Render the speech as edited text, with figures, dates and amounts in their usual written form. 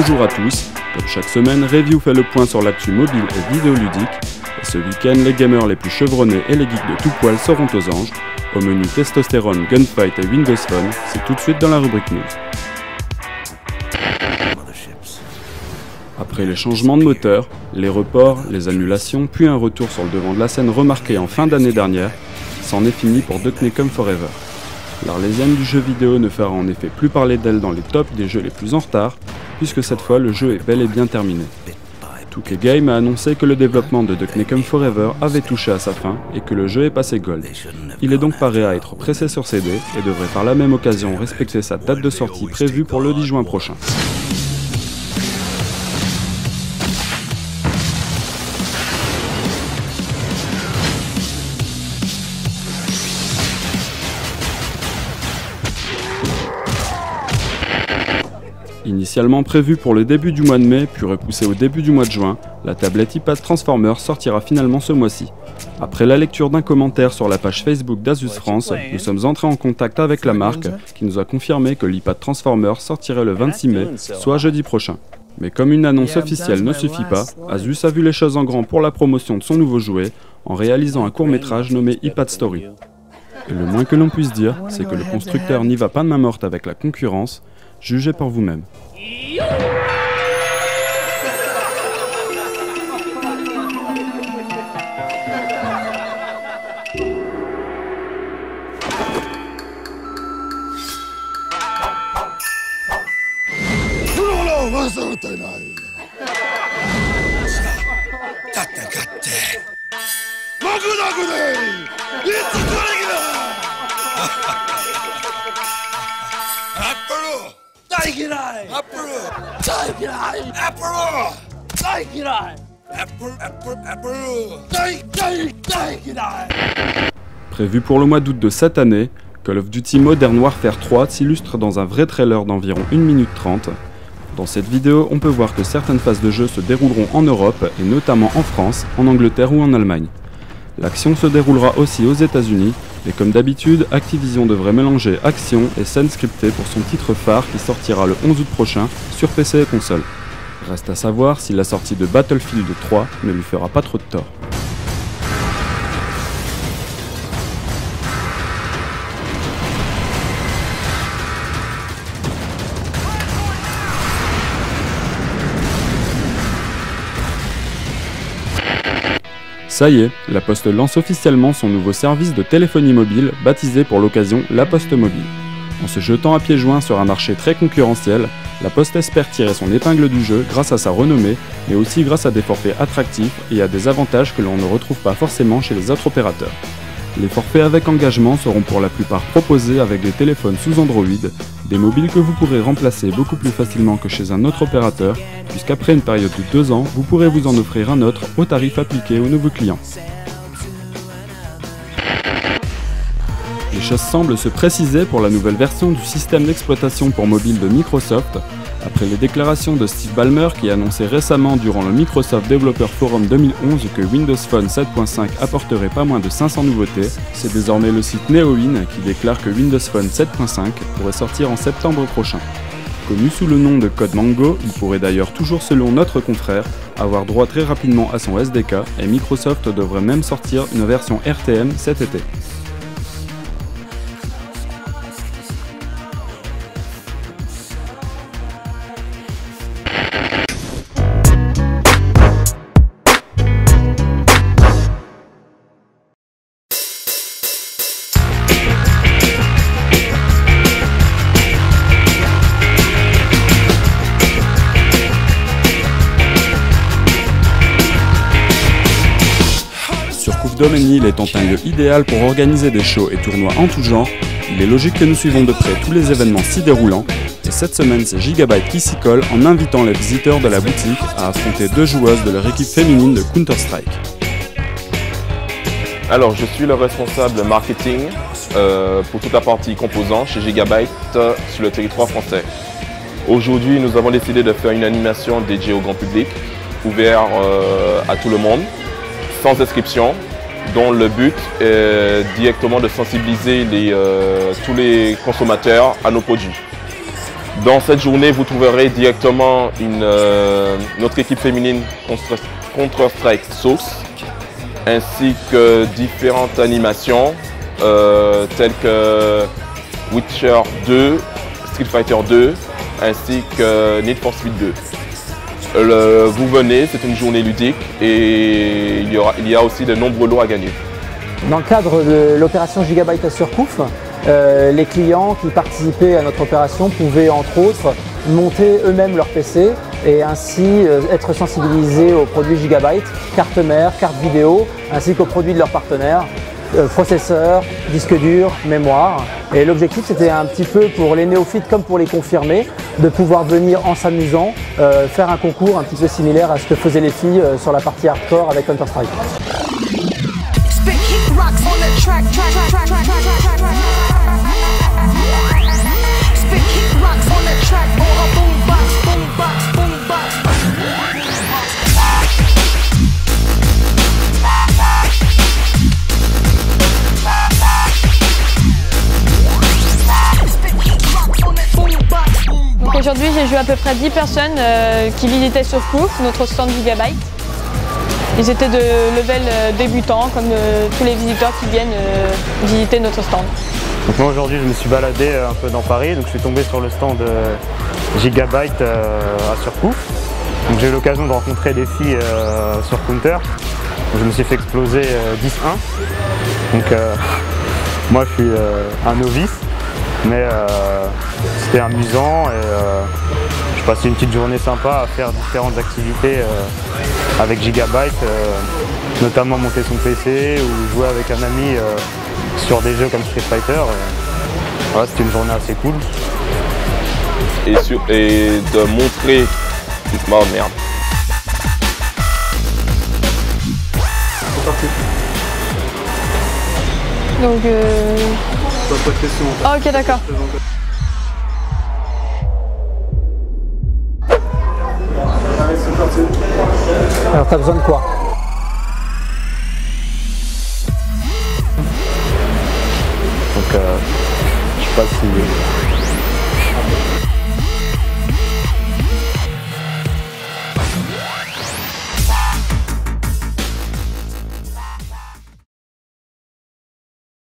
Bonjour à tous, comme chaque semaine, Review fait le point sur l'actu mobile et vidéoludique. Et ce week-end, les gamers les plus chevronnés et les geeks de tout poil seront aux anges. Au menu testostérone, gunfight et Windows Phone, c'est tout de suite dans la rubrique news. Après les changements de moteur, les reports, les annulations, puis un retour sur le devant de la scène remarqué en fin d'année dernière, c'en est fini pour Duke Nukem Forever. L'Arlésienne du jeu vidéo ne fera en effet plus parler d'elle dans les tops des jeux les plus en retard, puisque cette fois le jeu est bel et bien terminé. 2K Game a annoncé que le développement de Duke Nukem Forever avait touché à sa fin et que le jeu est passé gold. Il est donc paré à être pressé sur CD et devrait par la même occasion respecter sa date de sortie prévue pour le 10 juin prochain. Initialement prévue pour le début du mois de mai, puis repoussée au début du mois de juin, la tablette iPad Transformer sortira finalement ce mois-ci. Après la lecture d'un commentaire sur la page Facebook d'Asus France, nous sommes entrés en contact avec la marque qui nous a confirmé que l'iPad Transformer sortirait le 26 mai, soit jeudi prochain. Mais comme une annonce officielle ne suffit pas, Asus a vu les choses en grand pour la promotion de son nouveau jouet en réalisant un court-métrage nommé iPad Story. Et le moins que l'on puisse dire, c'est que le constructeur n'y va pas de main morte avec la concurrence. Jugez par vous-même. Prévu pour le mois d'août de cette année, Call of Duty Modern Warfare 3 s'illustre dans un vrai trailer d'environ 1 minute 30. Dans cette vidéo, on peut voir que certaines phases de jeu se dérouleront en Europe, et notamment en France, en Angleterre ou en Allemagne. L'action se déroulera aussi aux États-Unis, et comme d'habitude, Activision devrait mélanger action et scène scriptée pour son titre phare qui sortira le 11 août prochain sur PC et console. Reste à savoir si la sortie de Battlefield 3 ne lui fera pas trop de tort. Ça y est, La Poste lance officiellement son nouveau service de téléphonie mobile, baptisé pour l'occasion La Poste Mobile. En se jetant à pieds joints sur un marché très concurrentiel, La Poste espère tirer son épingle du jeu grâce à sa renommée, mais aussi grâce à des forfaits attractifs et à des avantages que l'on ne retrouve pas forcément chez les autres opérateurs. Les forfaits avec engagement seront pour la plupart proposés avec des téléphones sous Android, des mobiles que vous pourrez remplacer beaucoup plus facilement que chez un autre opérateur, puisqu'après une période de 2 ans, vous pourrez vous en offrir un autre au tarif appliqué aux nouveaux clients. Les choses semblent se préciser pour la nouvelle version du système d'exploitation pour mobile de Microsoft. Après les déclarations de Steve Ballmer qui annonçait récemment durant le Microsoft Developer Forum 2011 que Windows Phone 7.5 apporterait pas moins de 500 nouveautés, c'est désormais le site NeoWin qui déclare que Windows Phone 7.5 pourrait sortir en septembre prochain. Connu sous le nom de Code Mango, il pourrait d'ailleurs toujours, selon notre confrère, avoir droit très rapidement à son SDK et Microsoft devrait même sortir une version RTM cet été. Domenil étant un lieu idéal pour organiser des shows et tournois en tout genre, il est logique que nous suivons de près tous les événements s'y déroulant, et cette semaine c'est Gigabyte qui s'y colle en invitant les visiteurs de la boutique à affronter 2 joueuses de leur équipe féminine de Counter-Strike. Alors je suis le responsable marketing pour toute la partie composants chez Gigabyte sur le territoire français. Aujourd'hui nous avons décidé de faire une animation dédiée au grand public, ouverte à tout le monde, sans inscription, dont le but est directement de sensibiliser tous les consommateurs à nos produits. Dans cette journée, vous trouverez directement notre équipe féminine Counter-Strike Source, ainsi que différentes animations telles que Witcher 2, Street Fighter 2, ainsi que Need for Speed 2. Vous venez, c'est une journée ludique et il y a aussi de nombreux lots à gagner. Dans le cadre de l'opération Gigabyte à Surcouf, les clients qui participaient à notre opération pouvaient entre autres monter eux-mêmes leur PC et ainsi être sensibilisés aux produits Gigabyte, carte mère, carte vidéo, ainsi qu'aux produits de leurs partenaires, processeur, disque dur, mémoire. Et l'objectif c'était un petit peu pour les néophytes comme pour les confirmés de pouvoir venir en s'amusant faire un concours un petit peu similaire à ce que faisaient les filles sur la partie hardcore avec Counter-Strike. Aujourd'hui, j'ai joué à peu près 10 personnes qui visitaient Surcouf, notre stand Gigabyte. Ils étaient de level débutant, comme tous les visiteurs qui viennent visiter notre stand. Donc moi aujourd'hui, je me suis baladé un peu dans Paris, donc je suis tombé sur le stand Gigabyte à Surcouf. Donc j'ai eu l'occasion de rencontrer des filles sur Counter. Donc, je me suis fait exploser 10-1. Donc moi, je suis un novice. Mais c'était amusant et je passais une petite journée sympa à faire différentes activités avec Gigabyte, notamment monter son PC ou jouer avec un ami sur des jeux comme Street Fighter. Voilà, c'était une journée assez cool. Et de montrer... Oh merde. Donc Ah, ok, d'accord. Alors t'as besoin de quoi? Donc je sais pas si...